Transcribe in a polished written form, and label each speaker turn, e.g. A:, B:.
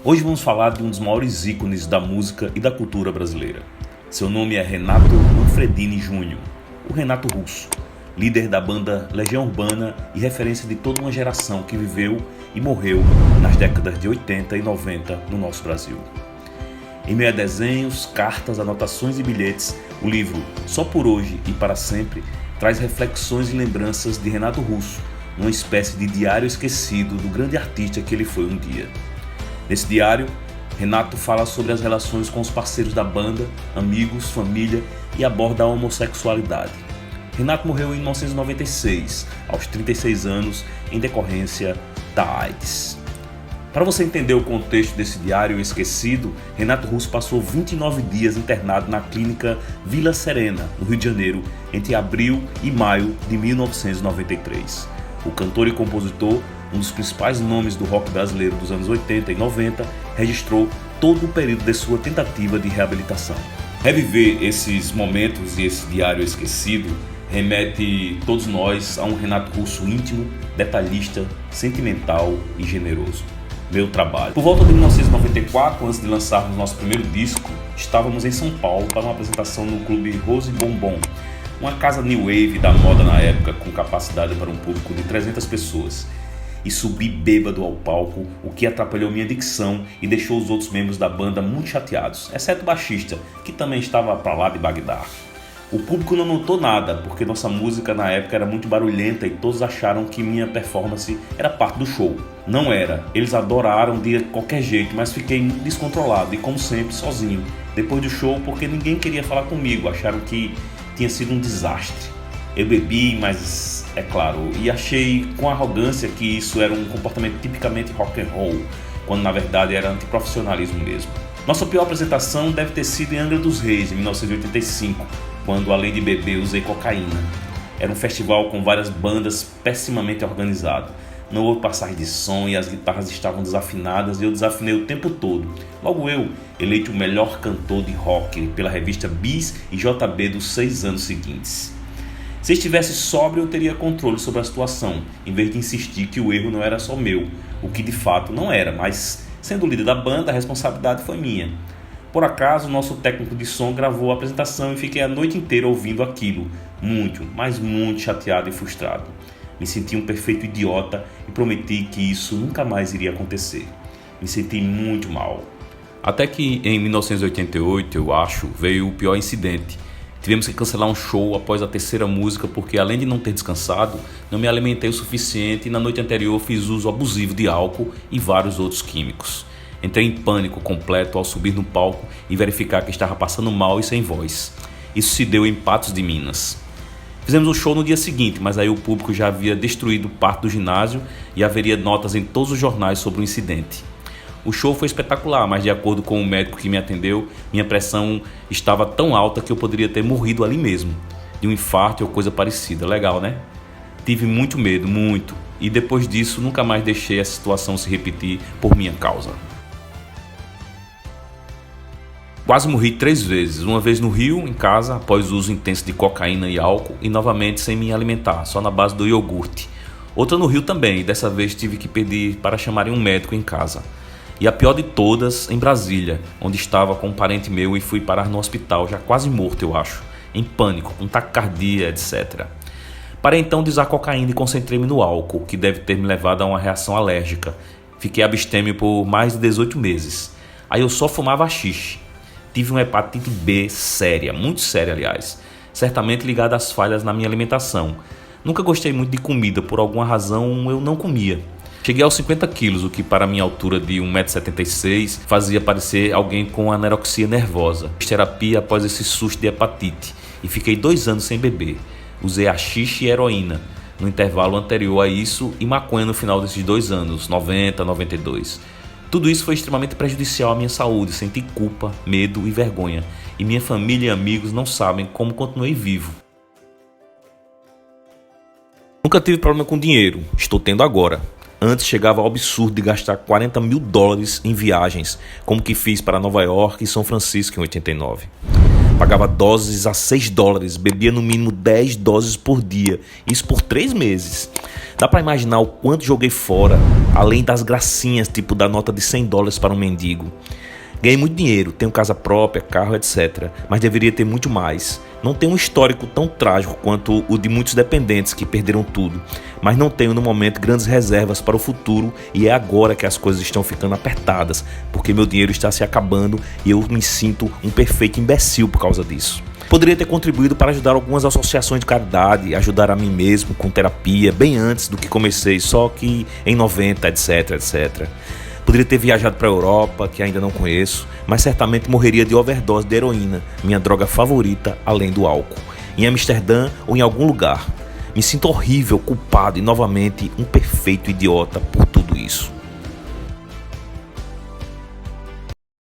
A: Hoje vamos falar de um dos maiores ícones da música e da cultura brasileira. Seu nome é Renato Manfredini Júnior, o Renato Russo, líder da banda Legião Urbana e referência de toda uma geração que viveu e morreu nas décadas de 80 e 90 no nosso Brasil. Em meio a desenhos, cartas, anotações e bilhetes, o livro Só por Hoje e para Sempre traz reflexões e lembranças de Renato Russo, uma espécie de diário esquecido do grande artista que ele foi um dia. Nesse diário, Renato fala sobre as relações com os parceiros da banda, amigos, família e aborda a homossexualidade. Renato morreu em 1996, aos 36 anos, em decorrência da AIDS. Para você entender o contexto desse diário esquecido, Renato Russo passou 29 dias internado na clínica Vila Serena, no Rio de Janeiro, entre abril e maio de 1993. O cantor e compositor, um dos principais nomes do rock brasileiro dos anos 80 e 90, registrou todo o período de sua tentativa de reabilitação. Reviver esses momentos e esse diário esquecido remete todos nós a um Renato Russo íntimo, detalhista, sentimental e generoso. Meu trabalho. Por volta de 1994, antes de lançarmos nosso primeiro disco, estávamos em São Paulo para uma apresentação no clube Rose Bombom, uma casa new wave da moda na época, com capacidade para um público de 300 pessoas. E subi bêbado ao palco, o que atrapalhou minha dicção e deixou os outros membros da banda muito chateados, exceto o baixista, que também estava para lá de Bagdá. O público não notou nada, porque nossa música na época era muito barulhenta e todos acharam que minha performance era parte do show. Não era, eles adoraram de qualquer jeito, mas fiquei muito descontrolado e, como sempre, sozinho. Depois do show, porque ninguém queria falar comigo, acharam que tinha sido um desastre. Eu bebi, mas é claro, e achei com arrogância que isso era um comportamento tipicamente rock and roll, quando na verdade era antiprofissionalismo mesmo. Nossa pior apresentação deve ter sido em Angra dos Reis, em 1985, quando além de beber usei cocaína. Era um festival com várias bandas pessimamente organizado. Não houve passagem de som e as guitarras estavam desafinadas e eu desafinei o tempo todo. Logo eu, eleito o melhor cantor de rock pela revista Bis e JB dos 6 anos seguintes. Se estivesse sóbrio, eu teria controle sobre a situação, em vez de insistir que o erro não era só meu, o que de fato não era, mas sendo o líder da banda, a responsabilidade foi minha. Por acaso, nosso técnico de som gravou a apresentação e fiquei a noite inteira ouvindo aquilo, muito, mas muito chateado e frustrado. Me senti um perfeito idiota e prometi que isso nunca mais iria acontecer. Me senti muito mal. Até que em 1988, eu acho, veio o pior incidente. Tivemos que cancelar um show após a terceira música porque, além de não ter descansado, não me alimentei o suficiente e na noite anterior fiz uso abusivo de álcool e vários outros químicos. Entrei em pânico completo ao subir no palco e verificar que estava passando mal e sem voz. Isso se deu em Patos de Minas. Fizemos um show no dia seguinte, mas aí o público já havia destruído parte do ginásio e haveria notas em todos os jornais sobre o incidente. O show foi espetacular, mas de acordo com o médico que me atendeu, minha pressão estava tão alta que eu poderia ter morrido ali mesmo, de um infarto ou coisa parecida. Legal, né? Tive muito medo, muito, e depois disso nunca mais deixei essa situação se repetir por minha causa. Quase morri 3 vezes, uma vez no Rio, em casa, após o uso intenso de cocaína e álcool, e novamente sem me alimentar, só na base do iogurte. Outra no Rio também, e dessa vez tive que pedir para chamarem um médico em casa. E a pior de todas, em Brasília, onde estava com um parente meu e fui parar no hospital, já quase morto eu acho, em pânico, com taquicardia, etc. Parei então de usar cocaína e concentrei-me no álcool, que deve ter me levado a uma reação alérgica. Fiquei abstêmio por mais de 18 meses. Aí eu só fumava haxixe. Tive uma hepatite B séria, muito séria aliás, certamente ligada às falhas na minha alimentação. Nunca gostei muito de comida, por alguma razão eu não comia. Cheguei aos 50 quilos, o que para minha altura de 1,76 m fazia parecer alguém com anorexia nervosa. Fiz terapia após esse susto de hepatite e fiquei 2 anos sem beber. Usei haxixe e heroína no intervalo anterior a isso e maconha no final desses 2 anos, 90, 92. Tudo isso foi extremamente prejudicial à minha saúde, senti culpa, medo e vergonha. E minha família e amigos não sabem como continuei vivo. Nunca tive problema com dinheiro, estou tendo agora. Antes chegava ao absurdo de gastar $40 mil em viagens, como que fiz para Nova York e São Francisco em 89. Pagava doses a $6, bebia no mínimo 10 doses por dia, isso por 3 meses. Dá pra imaginar o quanto joguei fora, além das gracinhas, tipo da nota de $100 para um mendigo. Ganhei muito dinheiro, tenho casa própria, carro, etc. Mas deveria ter muito mais. Não tenho um histórico tão trágico quanto o de muitos dependentes que perderam tudo. Mas não tenho no momento grandes reservas para o futuro e é agora que as coisas estão ficando apertadas, porque meu dinheiro está se acabando e eu me sinto um perfeito imbecil por causa disso. Poderia ter contribuído para ajudar algumas associações de caridade, ajudar a mim mesmo com terapia, bem antes do que comecei, só que em 90, etc, etc. Poderia ter viajado para a Europa, que ainda não conheço, mas certamente morreria de overdose de heroína, minha droga favorita além do álcool, em Amsterdã ou em algum lugar. Me sinto horrível, culpado e novamente um perfeito idiota por tudo isso.